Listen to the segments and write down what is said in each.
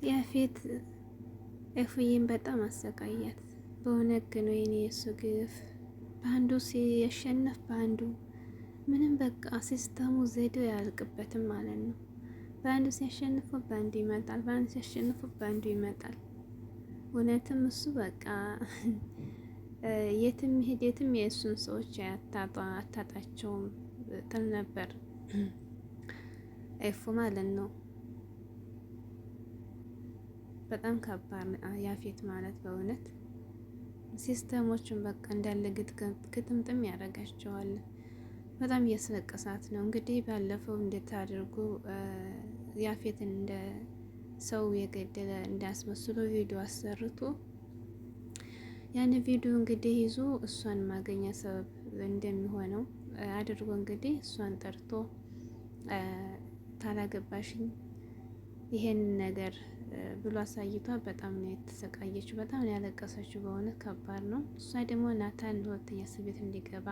ያፌት ኤፉዬን በጣም አሰቃያት። በእውነት ግን ወይኔ የሱ ግፍ በአንዱ ሲያሸነፍ በአንዱ ምንም በቃ ሲስተሙ ዘዴው ያልቅበትም ማለት ነው። በአንዱ ሲያሸንፉ በአንዱ ይመጣል፣ በአንዱ ሲያሸንፉ በአንዱ ይመጣል። እውነትም እሱ በቃ የትም ሄድ የትም የእሱን ሰዎች አታጣቸውም ትል ነበር ኤፉ ማለት ነው። በጣም ከባድ ያፌት ማለት በእውነት ሲስተሞቹን በቃ እንዳለ ግጥምጥም ያደርጋቸዋል። በጣም እያስለቀሳት ነው እንግዲህ ባለፈው እንዴት አድርጎ ያፌትን እንደ ሰው የገደለ እንዳስመስሎ ቪዲዮ አሰርቶ ያን ቪዲዮ እንግዲህ ይዞ እሷን ማገኛ ሰበብ እንደሚሆነው አድርጎ እንግዲህ እሷን ጠርቶ ታላገባሽኝ ይሄን ነገር ብሎ አሳይቷ በጣም ነው የተሰቃየችው። በጣም ነው ያለቀሰችው። በእውነት ከባድ ነው። እሷ ደግሞ ናታን ሁለተኛ እስር ቤት እንዲገባ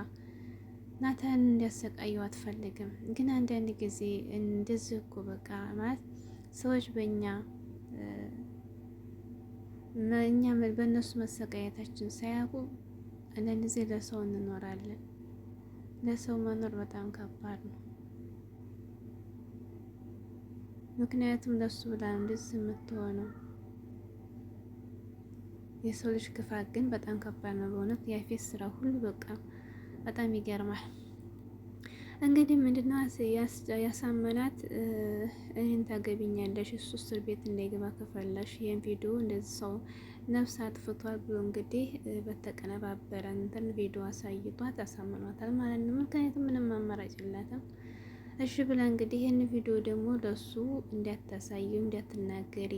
ናታን እንዲያሰቃየው አትፈልግም። ግን አንዳንድ ጊዜ እንደዚህ እኮ በቃ ማለት ሰዎች እኛ በእነሱ መሰቃየታችን ሳያውቁ አንዳንድ ጊዜ ለሰው እንኖራለን። ለሰው መኖር በጣም ከባድ ነው። ምክንያቱም ለሱ ብላ እንደዚህ የምትሆነው የሰው ልጅ ክፋት ግን በጣም ከባድ ነው በእውነት። ያፌት ስራ ሁሉ በቃ በጣም ይገርማል። እንግዲህ ምንድነው ያሳመናት እኔን ታገቢኛለሽ እሱ እስር ቤት እንዳይገባ ከፈለሽ ይሄን ቪዲዮ እንደዚህ ሰው ነፍስ አጥፍቷል ብሎ እንግዲህ በተቀነባበረ እንትን ቪዲዮ አሳይቷት አሳምኗታል ማለት ነው። ምክንያቱም ምንም አማራጭ የላትም። እሺ ብላ እንግዲህ ይህን ቪዲዮ ደግሞ ለሱ እንዳታሳዩ እንዳትናገሪ፣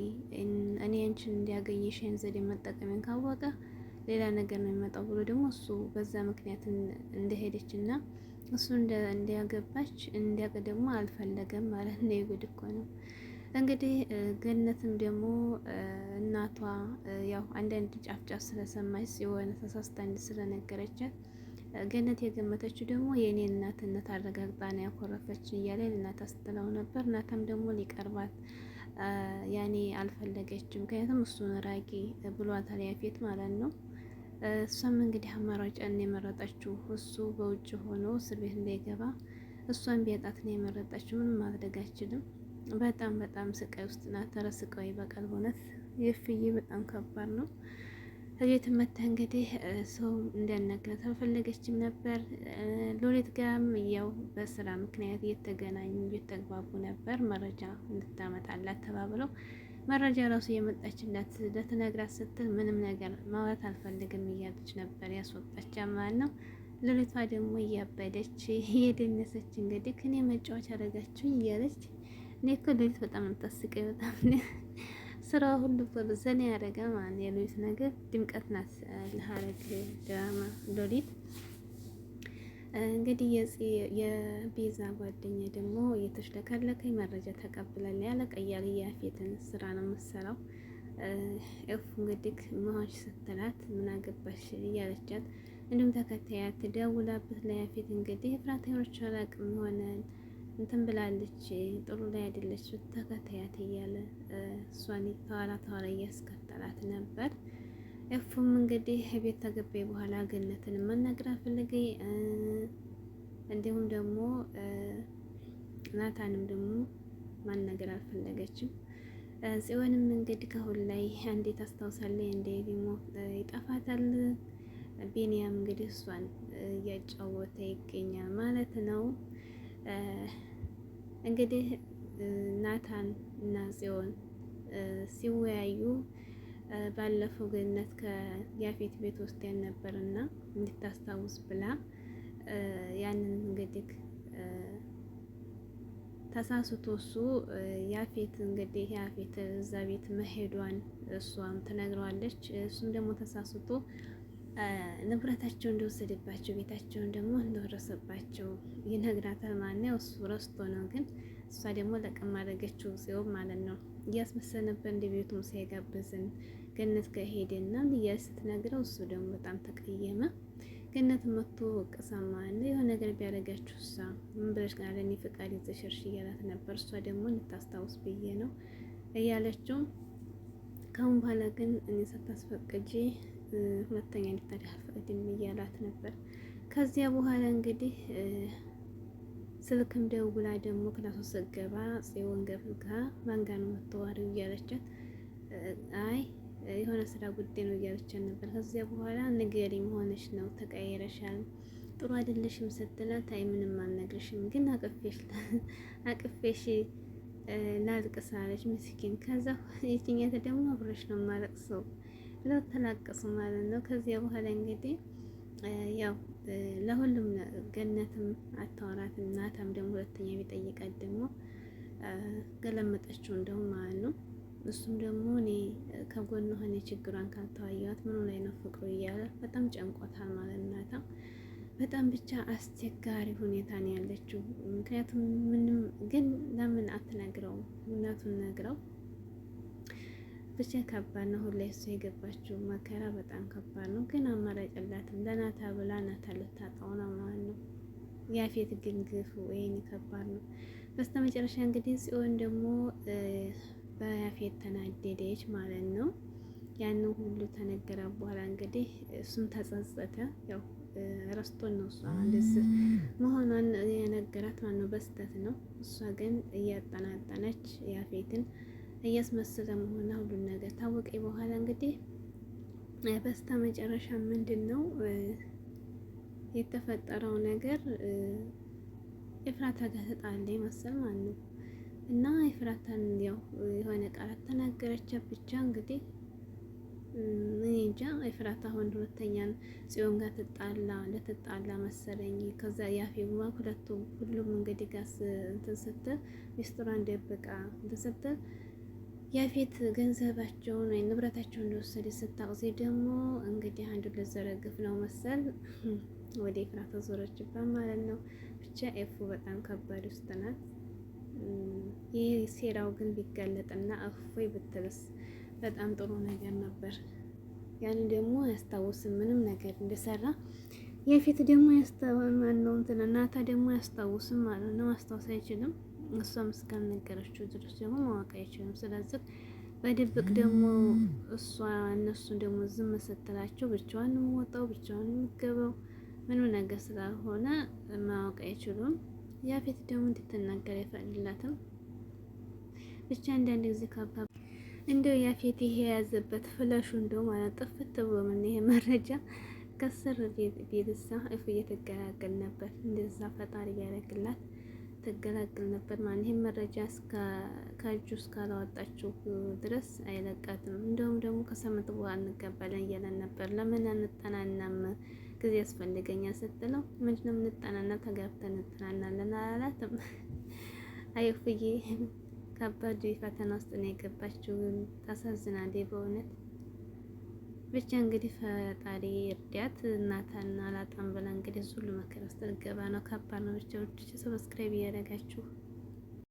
እኔ አንቺን እንዲያገኝሽ ይህን ዘዴ መጠቀምን ካወቀ ሌላ ነገር ነው የሚመጣው ብሎ ደግሞ እሱ በዛ ምክንያት እንደሄደች እና እሱ እንዲያገባች እንዲያውቅ ደግሞ አልፈለገም ማለት ነው። የጉድ እኮ ነው እንግዲህ። ገነትም ደግሞ እናቷ ያው አንዳንድ ጫፍጫፍ ስለሰማች የሆነ ተሳስታ እንድ ስለነገረቻት ገነት የገመተችው ደግሞ የእኔ እናትነት አረጋግጣ ነው ያኮረፈች እያለ እናት ስትለው ነበር። እናታም ደግሞ ሊቀርባት ያኔ አልፈለገችም። ምክንያቱም እሱን ራቂ ብሏታል ያፌት ማለት ነው። እሷም እንግዲህ አማራጭን የመረጠችው እሱ በውጭ ሆኖ እስር ቤት እንዳይገባ እሷን ቢያጣት ነው የመረጠችው። ምንም ማድረግ አይችልም። በጣም በጣም ስቃይ ውስጥ ናት። ኧረ ስቃይ ይበቃል በእውነት። የፍዬ በጣም ከባድ ነው። እቤት መታ እንግዲህ ሰው እንዲያናግራት አልፈለገችም ነበር። ሎሌት ጋርም ያው በስራ ምክንያት እየተገናኙ እየተግባቡ ነበር። መረጃ እንድታመጣላት ተባብለው መረጃ ራሱ የመጣችላት ለትነግራት ስትል ምንም ነገር ማውራት አልፈልግም እያለች ነበር ያስወጣች ማለት ነው። ሎሌቷ ደግሞ እያበደች እየደነሰች እንግዲህ ከኔ መጫወቻ አደረጋችሁኝ እያለች እኔ እኮ ሎሌት በጣም የምታስቀኝ በጣም ስራ ሁሉ ዘና ያደረገ ማለት የሎሊት ነገር ድምቀት ናት ለሐረግ ድራማ ሎሊት። እንግዲህ የቤዛ ጓደኛ ደግሞ እየተሽለከለከኝ መረጃ ተቀብላል ያለቀ እያለ ያፌትን ስራ ነው የምትሰራው። ኤፉ እንግዲህ መሆንሽ ስትላት ምን አገባሽ እያለቻት እንዲሁም ተከታያት ደውላበት ለያፌት እንግዲህ ፍራታዮች አላቅም ይሆናል እንትን ብላለች ጥሩ ላይ አይደለች ተከታያት እያለ እሷን ተዋራ እያስከተላት ነበር። ኤፉም እንግዲህ ቤት ተገባይ በኋላ ገነትን መናገር ፈልጌ እንዲሁም ደግሞ ናታንም ደግሞ ማናገር አልፈለገችም። ጽዮንም እንግዲህ ከሁን ላይ እንዴት አስታውሳለች እንደ ዲሞ ይጠፋታል። ቢኒያም እንግዲህ እሷን እያጫወተ ይገኛል ማለት ነው። እንግዲህ ናታን እና ጽዮን ሲወያዩ ባለፈው ገነት ከያፌት ቤት ውስጥ ነበርና እንድታስታውስ ብላ ያንን እንግዲህ ተሳስቶ እሱ ያፌት እንግዲህ ያፌት እዛ ቤት መሄዷን እሷም ትነግረዋለች። እሱም ደግሞ ተሳስቶ ንብረታቸው እንደወሰደባቸው ቤታቸውን ደግሞ እንደወረሰባቸው ይነግራታል ማለት ነው። እሱ ረስቶ ነው ግን እሷ ደግሞ ለቀም አደረገችው ጽዮን ማለት ነው። እያስመሰለ ነበር እንደ ቤቱም ሳይጋብዝን ገነት ጋር ሄደና እያለ ስትነግረው እሱ ደግሞ በጣም ተቀየመ። ገነት መጥቶ ወቀሰማ እና የሆነ ነገር ቢያደርጋችሁ እሷ ምን ብለሽ ጋር ለኔ ፍቃድ ይዘሽርሽ እያላት ነበር። እሷ ደግሞ እንታስታውስ ብዬ ነው እያለችው ካሁን በኋላ ግን እኔ ሳታስፈቅጂ ሁለተኛ እንድታደርግ አልፈቅድም እያላት ነበር። ከዚያ በኋላ እንግዲህ ስልክም ደውላ ደግሞ ክላስ ስትገባ ጽዮን ገብጋ ማን ጋር ነው የምትዋሪው እያለቻት አይ የሆነ ስራ ጉዳይ ነው እያለቻት ነበር። ከዚያ በኋላ ንገሪኝ መሆንሽ ነው ተቀይረሻል፣ ጥሩ አይደለሽም ስትላት አይ ምንም አልነግርሽም ግን አቅፌሽ ላልቅስ አለች ምስኪን። ከዛ የትኛት ደግሞ አብረሽ ነው የማለቅሰው ብለው ተላቀሱ ማለት ነው። ከዚያ በኋላ እንግዲህ ያው ለሁሉም ገነትም አታወራትም። ናታም ደግሞ ሁለተኛ ቢጠይቃት ደግሞ ገለመጠችው እንደውም ማለት ነው። እሱም ደግሞ እኔ ከጎን ሆነ ችግሯን ካልተዋየዋት ምኑ ላይ ነው ፍቅሩ እያለ በጣም ጨንቆታል ማለት ነው። ናታ በጣም ብቻ አስቸጋሪ ሁኔታ ነው ያለችው። ምክንያቱም ምንም ግን ለምን አትነግረውም? እውነቱን ነግረው ብቻ ከባድ ነው። ሁሌ እሷ የገባችው መከራ በጣም ከባድ ነው። ግን አማራጭ የላትም። ለናታ ብላ ናታ ልታጣው ነው ማለት ነው። ያፌት ግን ግፉ ወይኔ ከባድ ነው። በስተመጨረሻ እንግዲህ ጽዮን ደግሞ በያፌት ተናደደች ማለት ነው። ያንን ሁሉ ተነገረ በኋላ እንግዲህ እሱም ተጸጸተ። ያው ረስቶን ነው እሷ እንደዚህ መሆኗን የነገራት ማነው በስተት ነው። እሷ ግን እያጠናጠነች ያፌትን እያስመሰለ መሆኗ ሁሉን ነገር ታወቀ በኋላ እንግዲህ በስተ መጨረሻ ምንድን ነው የተፈጠረው ነገር ኤፍራታ ጋር ተጣለ መሰል ማለት ነው። እና ኤፍራታን ያው የሆነ ቃላት ተናገረቻት ብቻ እንግዲህ እኔ እንጃ። ኤፍራታ አሁን ሁለተኛን ጽዮን ጋር ልትጣላ መሰለኝ። ከዛ ያፌማ ሁሉም እንግዲህ ጋር እንትን ስትል ሚስጥሯን ደብቃ እንትን ስትል ያፌት ገንዘባቸውን ወይ ንብረታቸውን እንደወሰደ ስታውዜ ደግሞ እንግዲህ አንዱ ልዘረግፍ ነው መሰል ወደ ኤፍራታ ዞረችባት ማለት ነው። ብቻ ኤፉ በጣም ከባድ ውስጥ ናት። ይህ ሴራው ግን ቢጋለጥና እፎይ ብትልስ በጣም ጥሩ ነገር ነበር። ያን ደግሞ አያስታውስም ምንም ነገር እንደሰራ። የፊት ደግሞ ያስተማን ነው እንትና ናታ ደግሞ አያስታውስም ማለት ነው። ማስታወስ አይችልም። እሷም እስካልነገረችው ድረስ ደግሞ ማወቅ አይችልም። ስለዚህ በድብቅ ደግሞ እነሱ ደግሞ ዝም ስትላቸው ብቻዋን የምወጣው ብቻዋን የምገባው ምንም ነገር ስላልሆነ ማወቅ አይችሉም። ያፌት ደግሞ እንድትናገር አይፈቅድላትም። ብቻ አንዳንድ ጊዜ ካባ እንደው ያፌት ይሄ የያዘበት ፍለሹ እንደው ማለት ጥፍት ብሎ ምን ይሄ መረጃ ከስር ቤተሳ እፍ እየተገላገል ነበር። እንደዛ ፈጣሪ ያደርግላት ተገላግል ነበር ማለት ይሄን መረጃ ከእጁ እስካላወጣችሁ ድረስ አይለቃትም። እንደውም ደግሞ ከሳምንት በኋላ እንገባለን እያለን ነበር። ለምን አንጠናናም ጊዜ ያስፈልገኛል ስትለው ምንድነው የምንጠናና ተጋብተን እንጠናናለን አላላትም። አይፍዬ ከባድ ፈተና ውስጥ ነው የገባችው። ታሳዝናለች በእውነት። ብቻ እንግዲህ ፈጣሪ እርዳት። እናታን አላጣም ብላ እንግዲህ ሁሉ መከራ ውስጥ ልገባ ነው። ከባድ ነው። ብቻ ሰብስክራይብ እያደረጋችሁ